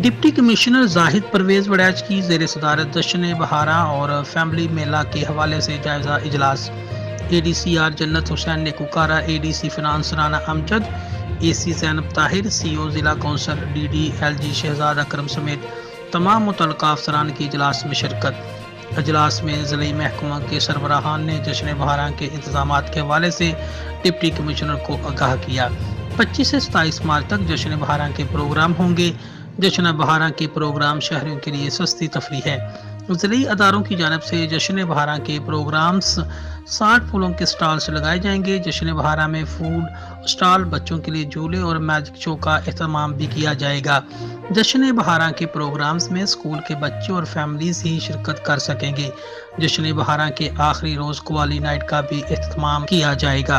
Deputy commissioner زاہد پرویز وڑیچ کی زیر صدارت جشن بہارا اور فیملی میلہ کے حوالے سے جائزہ اجلاس۔ اے D C R Jannat Hussain نیکوکارہ، A D C finance Rana Amjad, A C Zainab Tahir, C O ضلع council D D L G Shahzad Akram سمیت تمام متعلقہ افسران کی اجلاس میں شرکت۔ اجلاس میں ضلعی محکمہ کے سربراہان نے جشن بہارا کے انتظامات کے حوالے سے ڈپٹی کمشنر کو آگاہ کیا۔ 25 سے 27 مارچ تک جشن بہارا کے پروگرام ہوں گے۔ جشن بہارا کے پروگرام شہریوں کے لیے سستی تفریح ہے۔ ضلعی اداروں کی جانب سے جشن بہارا کے پروگرامز 60 پھولوں کے سٹال سے لگائے جائیں گے۔ جشن بہارا میں فوڈ سٹال، بچوں کے لیے جھولے اور میجک شو کا اہتمام بھی کیا جائے گا۔ جشن بہارا کے پروگرامز میں اسکول کے بچے اور فیملیز ہی شرکت کر سکیں گے۔ جشن بہارا کے آخری روز قوالی نائٹ کا بھی اہتمام کیا جائے گا۔